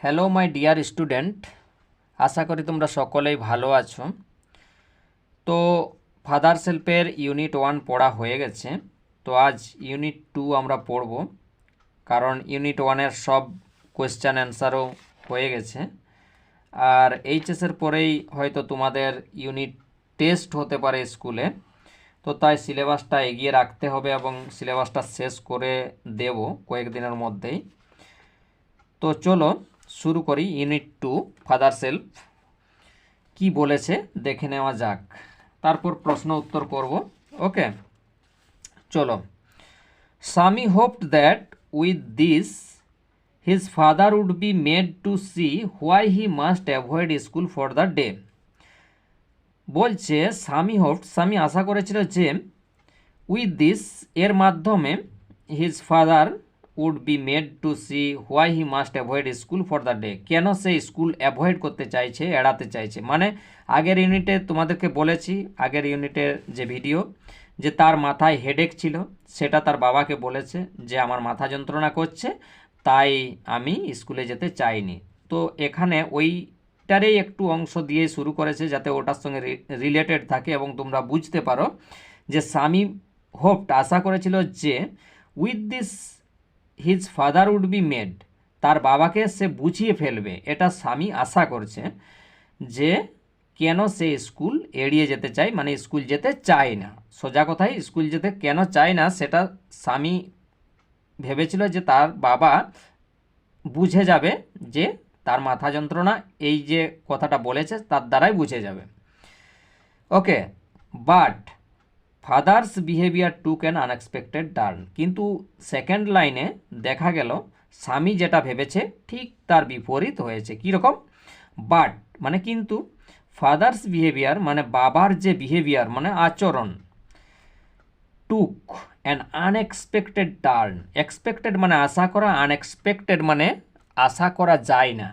Hello my dear student, আশা করি তোমরা সকলেই ভালো আছো। তো ফাদার সেলফের ইউনিট 1 পড়া হয়ে গেছে। তো আজ ইউনিট 2 আমরা পড়ব, কারণ ইউনিট 1-এর সব কোয়েশ্চেন অ্যান্সারও হয়ে গেছে। আর এইচএসের পরেই হয়তো তোমাদের ইউনিট টেস্ট হতে পারে স্কুলে। তো তাই সিলেবাসটা এগিয়ে রাখতে হবে এবং সিলেবাসটা শেষ করে দেব কয়েকদিনের মধ্যেই। তো চলো শুরু করি। ইউনিট 2 ফাদার সেলফ কি বলেছে দেখে নেওয়া যাক, তারপর প্রশ্ন উত্তর করব। ওকে, চলো। Swami hoped that with this his father would be made to see why he must avoid school for the day. বলছে স্বামী আশা করেছিল যে উইথ দিস এর মাধ্যমে his father would be made to see why he must avoid school for the day, কেন সে school avoid করতে চাইছে, এড়াতে চাইছে। মানে আগের ইউনিটে তোমাদেরকে বলেছি, আগের ইউনিটের যে ভিডিও, যে তার মাথায় হেডেক ছিল, সেটা তার বাবাকে বলেছে যে আমার মাথা যন্ত্রণা করছে, তাই আমি স্কুলে যেতে চাইনি। তো এখানে ওইটারই একটু অংশ দিয়ে শুরু করেছে যাতে ওটার সঙ্গে রিলেটেড থাকে এবং তোমরা বুঝতে পারো যে স্বামী হোপড আশা করেছিল যে with this his father would be made, তার বাবাকে সে বুঝিয়ে ফেলবে, এটা স্বামী আশা করছে, যে কেন সে স্কুল এড়িয়ে যেতে চায়, মানে স্কুল যেতে চায় না। সোজা কথায় স্কুল যেতে কেন চায় না সেটা স্বামী ভেবেছিল যে তার বাবা বুঝে যাবে, যে তার মাথা যন্ত্রণা এই যে কথাটা বলেছে তার দ্বারাই বুঝে যাবে। Okay, but father's behaviour took an unexpected turn. কিন্তু সেকেন্ড লাইনে দেখা গেল স্বামী যেটা ভেবেছে ঠিক তার বিপরীত হয়েছে। কীরকম? বাট মানে কিন্তু, ফাদার্স বিহেভিয়ার মানে বাবার যে বিহেভিয়ার মানে আচরণ, টুক অ্যান আনএক্সপেক্টেড টার্ন। এক্সপেক্টেড মানে আশা করা, আনএক্সপেক্টেড মানে আশা করা যায় না,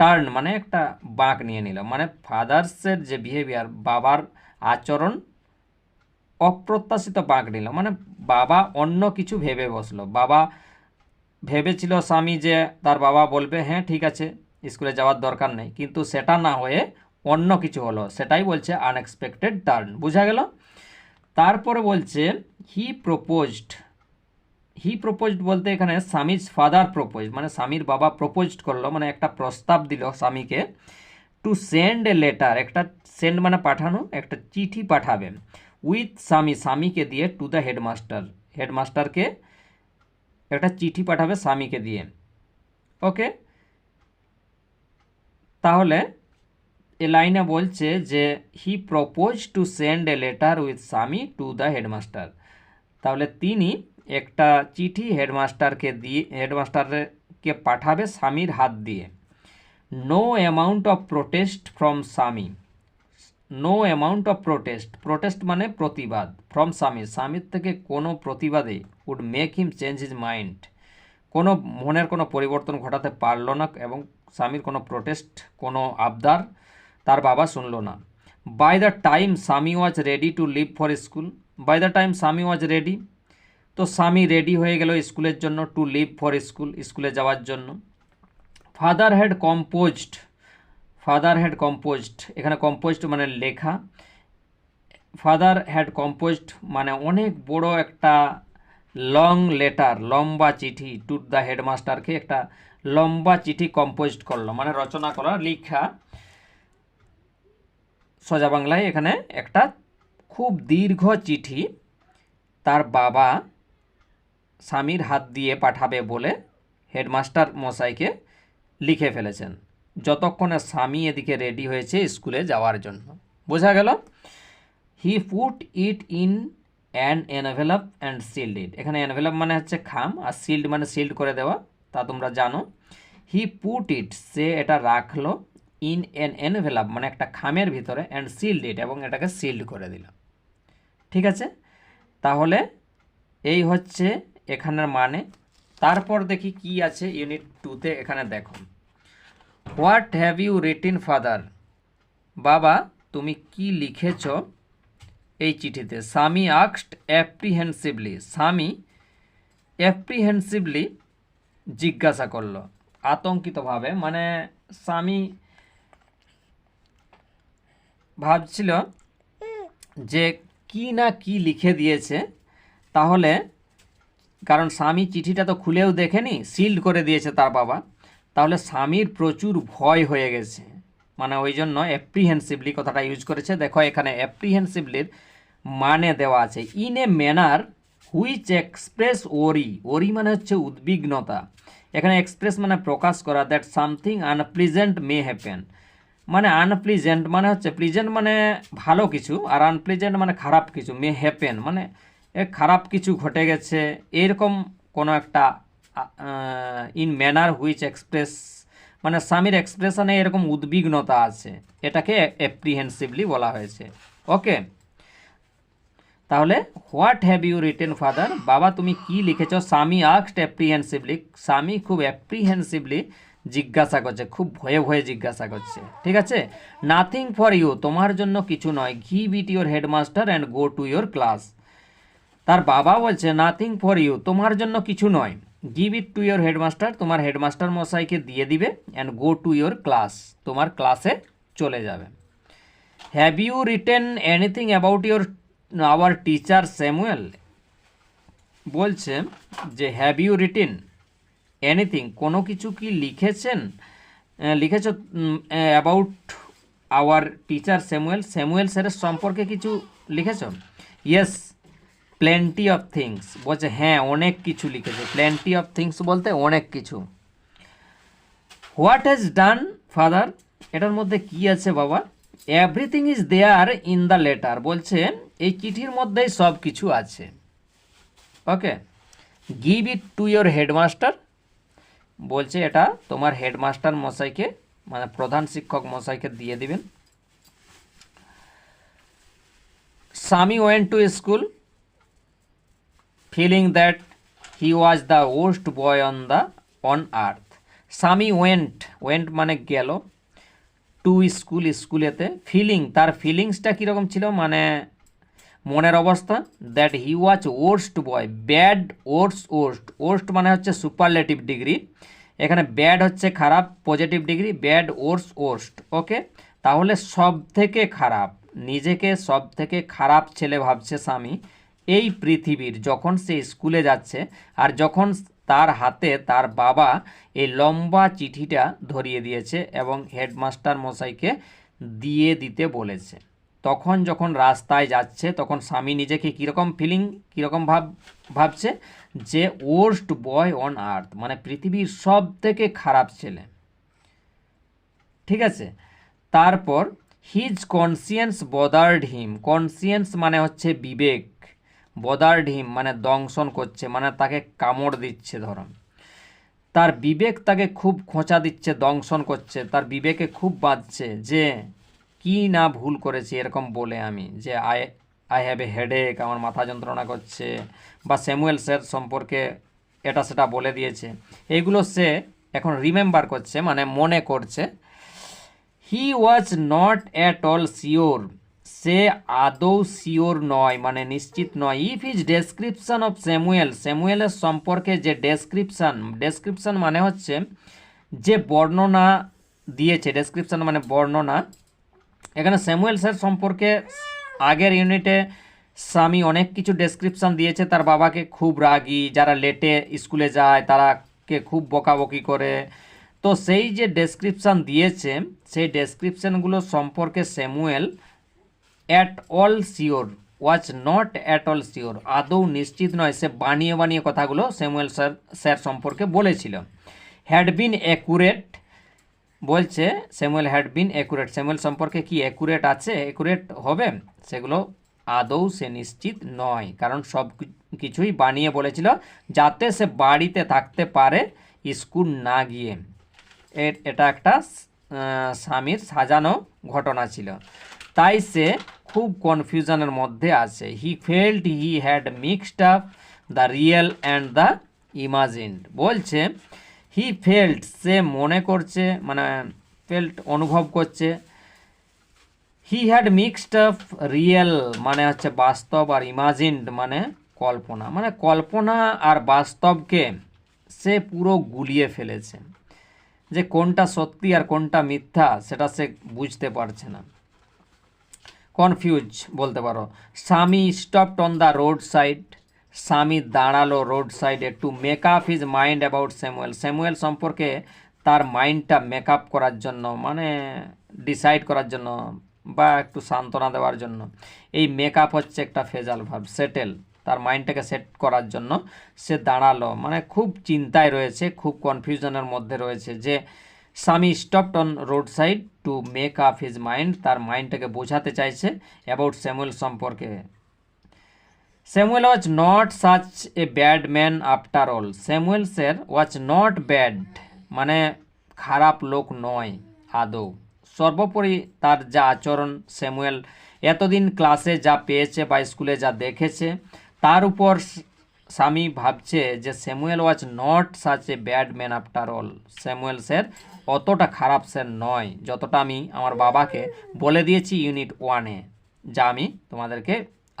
টার্ন মানে একটা বাঁক নিয়ে নিল। মানে ফাদার্সের যে বিহেভিয়ার, বাবার আচরণ অপ্রত্যাশিত বাঁক নিল। মানে বাবা অন্য কিছু ভেবে বসলো। বাবা ভেবেছিল স্বামী যে তার বাবা বলবে হ্যাঁ ঠিক আছে স্কুলে যাওয়ার দরকার নেই, কিন্তু সেটা না হয়ে অন্য কিছু হলো, সেটাই বলছে আনএক্সপেক্টেড টার্ন। বোঝা গেল? তারপরে বলছে হি প্রপোজড বলতে এখানে স্বামীজ ফাদার প্রপোজ, মানে স্বামীর বাবা প্রপোজড করলো, মানে একটা প্রস্তাব দিল স্বামীকে, টু সেন্ড এ লেটার, একটা সেন্ড মানে পাঠানো, একটা চিঠি পাঠাবে, উইথ স্বামীকে দিয়ে টু দ্য হেডমাস্টারকে একটা চিঠি পাঠাবে স্বামীকে দিয়ে। ওকে, তাহলে এ লাইনে বলছে যে he propose to send a letter with Swami to the headmaster. তাহলে তিনি একটা চিঠি হেডমাস্টারকে পাঠাবে স্বামীর হাত দিয়ে। No amount of protest from Swami, no amount of protest মানে প্রতিবাদ, ফ্রম স্বামীর থেকে কোনো প্রতিবাদে would make him change his mind, কোনো মনের কোনো পরিবর্তন ঘটাতে পারলো না, এবং স্বামীর কোনো প্রোটেস্ট, কোনো আবদার তার বাবা শুনল না। By the time Swami was ready to leave for school, by the time Swami was ready, তো স্বামী রেডি হয়ে গেল স্কুলের জন্য, টু লিভ ফর স্কুলে যাওয়ার জন্য। ফাদার হ্যাড কম্পোজড, এখানে কম্পোজড মানে লেখা, ফাদার হ্যাড কম্পোজড মানে অনেক বড় একটা লং লেটার, লম্বা চিঠি, টু দ্য হেডমাস্টারকে একটা লম্বা চিঠি কম্পোজড করলো, মানে রচনা করা, লিখা। সোজা বাংলায় এখানে একটা খুব দীর্ঘ চিঠি তার বাবা স্বামীর হাত দিয়ে পাঠাবে বলে হেডমাস্টার মশাইকে লিখে ফেলেছেন, যতক্ষণে স্বামী এদিকে রেডি হয়েছে স্কুলে যাওয়ার জন্য। বোঝা গেল? He put it in an envelope and sealed it, এখানে এনভেলপ মানে হচ্ছে খাম, আর সিল্ড মানে সিল্ড করে দেওয়া, তা তোমরা জানো। হি পুট ইট, সে এটা রাখলো, ইন অ্যান এনভেলপ মানে একটা খামের ভিতরে, অ্যান্ড সিল্ড ইট, এবং এটাকে সিল্ড করে দিল। ঠিক আছে, তাহলে এই হচ্ছে এখানের মানে। তারপর দেখি কি আছে ইউনিট 2-তে। এখানে দেখো, what have you written father, বাবা তুমি কি লিখেছ এই চিঠিতে। স্বামী আস্কড অ্যাপ্রিহেন্সিভলি, স্বামী অ্যাপ্রিহেন্সিভলি জিজ্ঞাসা করলো, আতঙ্কিতভাবে, মানে স্বামী ভাবছিল যে কি না কি লিখে দিয়েছে, তাহলে কারণ স্বামী চিঠিটা তো খুলেও দেখেনি, সিল্ড করে দিয়েছে তার বাবা, তাহলে স্বামীর প্রচুর ভয় হয়ে গেছে, মানে ওই জন্য অ্যাপ্রিহেন্সিভলি কথাটা ইউজ করেছে। দেখো এখানে অ্যাপ্রিহেন্সিভলির মানে দেওয়া আছে in a manner which express ওরি, ওরি মানে হচ্ছে উদ্বিগ্নতা, এখানে এক্সপ্রেস মানে প্রকাশ করা, that something unpleasant may happen, মানে আনপ্লিজেন্ট মানে হচ্ছে, প্লিজেন্ট মানে ভালো কিছু, আর আনপ্লিজেন্ট মানে খারাপ কিছু, মে হ্যাপেন মানে খারাপ কিছু ঘটে গেছে, এরকম কোনো একটা ইন ম্যানার হুইচ এক্সপ্রেস, মানে স্বামীর এক্সপ্রেশনে এরকম উদ্বিগ্নতা আছে, এটাকে অ্যাপ্রিহেন্সিভলি বলা হয়েছে। ওকে, তাহলে what have you written father, বাবা তুমি কি লিখেছ, স্বামী আস্কড অ্যাপ্রিহেন্সিভলি, স্বামী খুব অ্যাপ্রিহেন্সিভলি জিজ্ঞাসা করছে, খুব ভয়ে ভয়ে জিজ্ঞাসা করছে, ঠিক আছে। নাথিং ফর ইউ, তোমার জন্য কিছু নয়, give it your headmaster and go to your class, তার বাবা বলছে নাথিং ফর ইউ, তোমার জন্য কিছু নয়, give it to your headmaster, তোমার হেডমাস্টার মশাইকে দিয়ে দিবে, and go to your class, তোমার ক্লাসে চলে যাবে। Have you written anything about your our teacher Samuel, বলছে যে হ্যাভ ইউ রিটেন এনিথিং, কোনো কিছু কি লিখেছ about our teacher Samuel, Samuel স্যারের সম্পর্কে কিছু লিখেছ। ইয়েস প্লেন্টি অফ থিংস, বলছে হ্যাঁ অনেক কিছু লিখেছে, প্লেন্টি অফ থিংস বলতে অনেক কিছু। হোয়াট হ্যাজ ডান ফাদার, এটার মধ্যে কি আছে বাবা, everything is there in the letter, বলছে এই চিঠির মধ্যেই সব কিছু আছে। Okay, give it to your headmaster, বলছে এটা তোমার হেডমাস্টার মশাইকে, মানে প্রধান শিক্ষক মশাইকে দিয়ে দিবেন। Swami went to school feeling that he was the worst boy on earth, Swami went মানে গেল, টু স্কুল স্কুলেতে, ফিলিং তার ফিলিংসটা কীরকম ছিল, মানে মনের অবস্থা, that he was worst boy, bad worst মানে হচ্ছে সুপারলেটিভ ডিগ্রি, এখানে ব্যাড হচ্ছে খারাপ, পজিটিভ ডিগ্রি, ব্যাড ওর্স্ট। ওকে, তাহলে সব থেকে খারাপ, নিজেকে সব থেকে খারাপ ছেলে ভাবছে স্বামী এই পৃথিবীর, যখন সে স্কুলে যাচ্ছে আর যখন তার হাতে তার বাবা এই লম্বা চিঠিটা ধরিয়ে দিয়েছে এবং হেডমাস্টার মশাইকে দিয়ে দিতে বলেছে, তখন যখন রাস্তায় যাচ্ছে তখন স্বামী নিজেকে কীরকম ভাবছে, যে ওয়ার্স্ট বয় অন আর্থ, মানে পৃথিবীর সব থেকে খারাপ ছেলে, ঠিক আছে। তারপর হিজ কনসিয়েন্স বদার্ড হিম, কনসিয়েন্স মানে হচ্ছে বিবেক, বদার্ড হিম মানে দংশন করছে, মানে তাকে কামড় দিচ্ছে, ধরো তার বিবেক তাকে খুব খোঁচা দিচ্ছে, দংশন করছে, তার বিবেকে খুব বাজছে যে কি না ভুল করেছি এরকম বলে, আমি যে আই হ্যাভ এ হেডেক, আমার মাথা যন্ত্রণা করছে, বা স্যামুয়েল স্যার সম্পর্কে এটা সেটা বলে দিয়েছে, এইগুলো সে এখন রিমেম্বার করছে, মানে মনে করছে। He was not at all sure, সে আদৌ শিওর নয়, মানে নিশ্চিত নয়। ইফ হিজ ডেসক্রিপশন অফ স্যামুয়েলের সম্পর্কে যে ডেসক্রিপশন মানে হচ্ছে যে বর্ণনা দিয়েছে, ডেসক্রিপশন মানে বর্ণনা, এখানে স্যামুয়েল স্যার সম্পর্কে আগের ইউনিটে স্বামী অনেক কিছু ডেসক্রিপশন দিয়েছে, তার বাবাকে খুব রাগী, যারা লেটে স্কুলে যায় তারাকে খুব বকাবকি করে, তো সেই যে ডেসক্রিপশান দিয়েছে সেই ডেসক্রিপশানগুলো সম্পর্কে Samuel at all sure, was not at all sure, আদৌ নিশ্চিত নয়, সে বানিয়ে কথাগুলো স্যামুয়েল স্যার সম্পর্কে বলেছিল। হ্যাড বিন অ্যাকুরেট, বলছে Samuel had been accurate, Samuel সম্পর্কে কি অ্যাকুরেট আছে, অ্যাকুরেট হবে, সেগুলো আদৌ সে নিশ্চিত নয়, কারণ সব কিছুই বানিয়ে বলেছিল যাতে সে বাড়িতে থাকতে পারে স্কুল না গিয়ে। এটা একটা স্বামীর সাজানো ঘটনা ছিল, তাই সে খুব কনফিউশনের মধ্যে আছে। He felt he had mixed up the real and the imagined, বলছে হি ফেল্ট সে মনে করছে, মানে ফেল্ট অনুভব করছে, he had mixed up real মানে হচ্ছে বাস্তব, আর ইমাজিনড মানে কল্পনা আর বাস্তবকে সে পুরো গুলিয়ে ফেলেছে। যে কোনটা সত্যি আর কোনটা মিথ্যা সেটা সে বুঝতে পারছে না, কনফিউজ বলতে পারো। স্বামী stopped on the road side, স্বামী দাঁড়ালো রোড সাইডে to make up his mind about Samuel, Samuel সম্পর্কে তার মাইন্ডটা মেক আপ করার জন্য, মানে ডিসাইড করার জন্য বা একটু সান্ত্বনা দেওয়ার জন্য। এই মেক আপ হচ্ছে একটা ফেজাল ভার্ব, সেটেল, তার মাইন্ডটাকে সেট করার জন্য সে দাঁড়ালো, মানে খুব চিন্তায় রয়েছে, খুব কনফিউশনের মধ্যে রয়েছে যে স্বামী stopped on road side to make up his mind, তার মাইন্ডটাকে বোঝাতে চাইছে অ্যাবাউট স্যামুয়েল সম্পর্কে। Samuel was not such a bad man after all, Samuel sir was not bad, মানে খারাপ লোক নয় আদৌ। সর্বোপরি তার যা আচরণ, স্যামুয়েল এতদিন ক্লাসে যা পেয়েছে বা স্কুলে যা দেখেছে, তার উপর স্বামী ভাবছে যে Samuel was not such a bad man after all, Samuel sir অতটা খারাপ স্যার নয় যতটা আমি আমার বাবাকে বলে দিয়েছি ইউনিট 1-এ, যা আমি তোমাদেরকে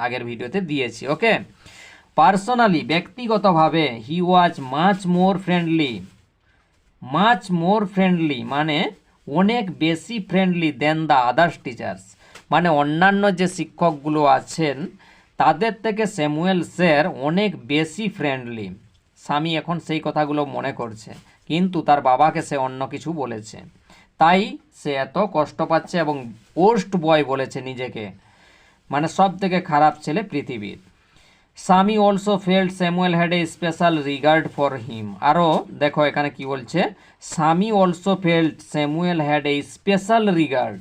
আগের ভিডিওতে দিয়েছি। ওকে, পার্সোনালি ব্যক্তিগতভাবে he was much more friendly, much more friendly মানে অনেক বেশি friendly than the others teachers, মানে অন্যান্য যে শিক্ষকগুলো আছেন তাদের থেকে স্যামুয়েল স্যার অনেক বেশি ফ্রেন্ডলি। স্বামী এখন সেই কথাগুলো মনে করছে, কিন্তু তার বাবাকে সে অন্য কিছু বলেছে, তাই সে এত কষ্ট পাচ্ছে এবং ওর্স্ট বয় বলেছে নিজেকে, মানে সব থেকে খারাপ ছেলে পৃথিবীর। স্বামী also felt Samuel had a special regard for হিম, আরও দেখো এখানে কি বলছে, স্বামী also felt Samuel had a special regard,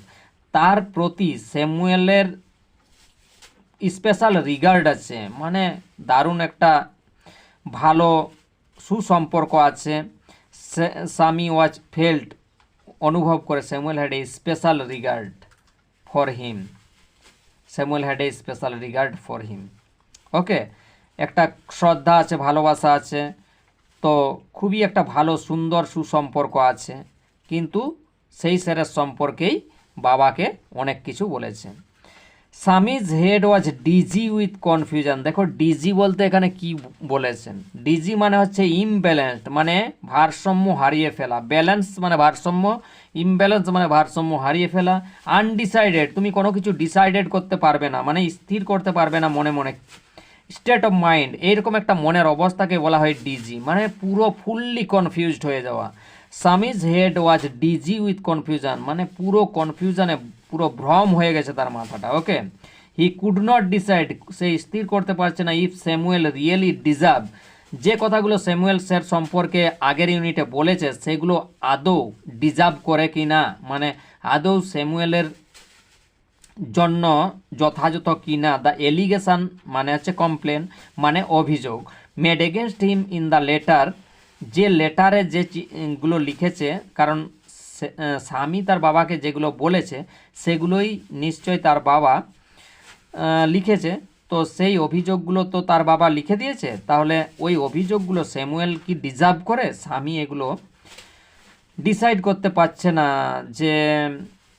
তার প্রতি স্যামুয়েলের স্পেশাল রিগার্ড আছে, মানে দারুণ একটা ভালো সুসম্পর্ক আছে। স্বামী ওয়াজ ফেল্ট অনুভব করে Samuel had a special regard for him, Samuel had a special regard for him. Okay, একটা শ্রদ্ধা আছে, ভালোবাসা আছে, তো খুবই একটা ভালো সুন্দর সুসম্পর্ক আছে, কিন্তু সেই স্যারের সম্পর্কেই বাবাকে অনেক কিছু বলেছে। Swami's head was dizzy with confusion, দেখো ডিজি বলতে এখানে কি বলেছেন, ডিজি মানে হচ্ছে ইমব্যালেন্সড, মানে ভারসাম্য হারিয়ে ফেলা, ব্যালেন্স মানে ভারসাম্য, ইমব্যালেন্স মানে ভারসাম্য হারিয়ে ফেলা, আনডিসাইডেড তুমি কোনো কিছু ডিসাইডেড করতে পারবে না, মানে স্থির করতে পারবে না মনে মনে, স্টেট অফ মাইন্ড এইরকম একটা মনের অবস্থাকে বলা হয় ডিজি, মানে পুরো ফুললি কনফিউজড হয়ে যাওয়া। Swami's head was dizzy with confusion, মানে পুরো কনফিউশনে পুরো ভ্রম হয়ে গেছে তার মাথাটা। Okay, he could not decide, সে স্থির করতে পারছে না ইফ স্যামুয়েল রিয়েলি ডিজার্ভ, যে কথাগুলো স্যামুয়েল স্যার সম্পর্কে আগের ইউনিটে বলেছে সেগুলো আদৌ ডিজার্ভ করে কি না, মানে আদৌ স্যামুয়েলের জন্য যথাযথ কি না। দ্য এলিগেশন মানে হচ্ছে কমপ্লেন, মানে অভিযোগ, made against him in the letter, যে লেটারে যেগুলো লিখেছে, কারণ স্বামী তার বাবাকে যেগুলো বলেছে সেগুলোই নিশ্চয়ই তার বাবা লিখেছে, তো সেই অভিযোগগুলো তো তার বাবা লিখে দিয়েছে, তাহলে ওই অভিযোগগুলো স্যামুয়েল কি ডিজার্ভ করে, স্বামী এগুলো ডিসাইড করতে পারছে না যে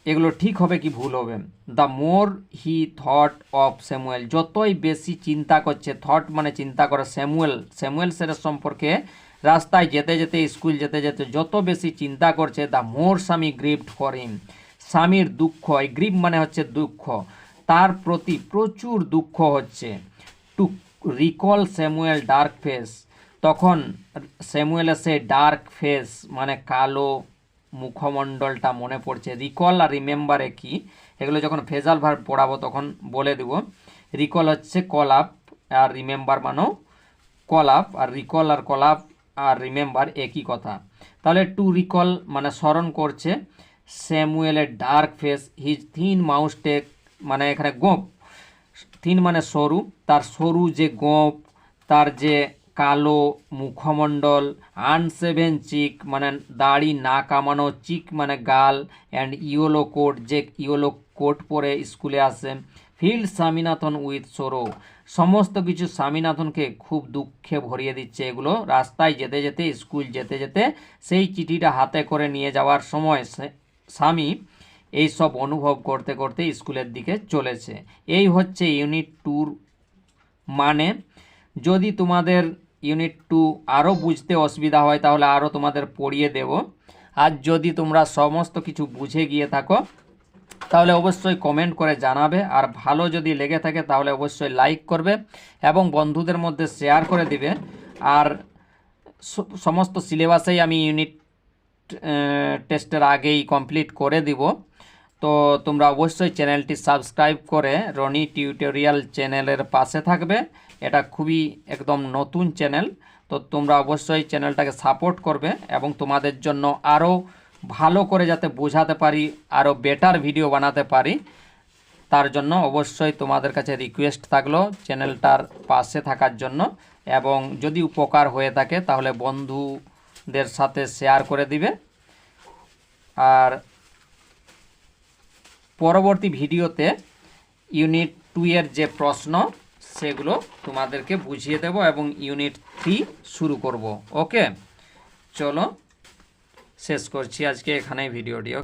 এগুলো ঠিক হবে কি ভুল হবে। The more he thought of Samuel, যতই বেশি চিন্তা করছে, থট মানে চিন্তা করে, স্যামুয়েল স্যারের সম্পর্কে রাস্তায় যেতে যেতে, স্কুল যেতে যেতে যত বেশি চিন্তা করছে, দ্য মোর স্বামী গ্রিভড ফর হিম, স্বামীর দুঃখ, এই গ্রিভ মানে হচ্ছে দুঃখ, তার প্রতি প্রচুর দুঃখ হচ্ছে। Two recall Samuel dark face, তখন স্যামুয়েলের সেই ডার্ক ফেস মানে কালো মুখমণ্ডলটা মনে পড়ছে। রিকল আর রিমেম্বারে কি, এগুলো যখন ফেজাল ভার্ব পড়াবো তখন বলে দেব। রিকল হচ্ছে কল আপ, আর রিমেম্বার মানেও কল আপ, আর রিকল আর কল আপ আর রিমেম্বার একই কথা। তাহলে টু রিকল মানে স্মরণ করছে স্যামুয়েলের ডার্ক ফেস, হিজ থিন মাউস্টেক মানে এখানে গোঁপ, থিন মানে সরু, তার সরু যে গোঁপ, তার যে কালো মুখমণ্ডল, আনসেভেন চিক মানে দাড়ি না কামানো, চিক মানে গাল, অ্যান্ড ইয়েলো কোট, যে ইয়েলো কোট পরে স্কুলে আসে, ফিল্ড স্বামীনাথন উইথ সরো, সমস্ত কিছু স্বামীনাথনকে খুব দুঃখে ভরিয়ে দিচ্ছে। এগুলো রাস্তায় যেতে যেতে, স্কুল যেতে যেতে সেই চিঠিটা হাতে করে নিয়ে যাওয়ার সময় স্বামী এই সব অনুভব করতে করতে স্কুলের দিকে চলেছে। এই হচ্ছে ইউনিট 2 মানে। যদি তোমাদের ইউনিট 2 আরও বুঝতে অসুবিধা হয় তাহলে আরও তোমাদের পড়িয়ে দেব। আর যদি তোমরা সমস্ত কিছু বুঝে গিয়ে থাকো তাহলে অবশ্যই কমেন্ট করে জানাবে, আর ভালো যদি লেগে থাকে তাহলে অবশ্যই লাইক করবে এবং বন্ধুদের মধ্যে শেয়ার করে দিবে। আর সমস্ত সিলেবাসেই আমি ইউনিট টেস্টের আগেই কমপ্লিট করে দিব। তো তোমরা অবশ্যই চ্যানেলটি সাবস্ক্রাইব করে রনি টিউটোরিয়াল চ্যানেলের পাশে থাকবে। এটা খুবই একদম নতুন চ্যানেল, তো তোমরা অবশ্যই চ্যানেলটাকে সাপোর্ট করবে এবং তোমাদের জন্য আরও ভালো করে যাতে বোঝাতে পারি, আরও বেটার ভিডিও বানাতে পারি, তার জন্য অবশ্যই তোমাদের কাছে রিকোয়েস্ট থাকলো চ্যানেলটার পাশে থাকার জন্য। এবং যদি উপকার হয়ে থাকে তাহলে বন্ধুদের সাথে শেয়ার করে দিবে। আর পরবর্তী ভিডিওতে ইউনিট 2 এর যে প্রশ্ন সেগুলো তোমাদেরকে বুঝিয়ে দেব এবং ইউনিট 3 শুরু করব। ওকে, চলো শেষ করছি আজকে এখানেই ভিডিওটি।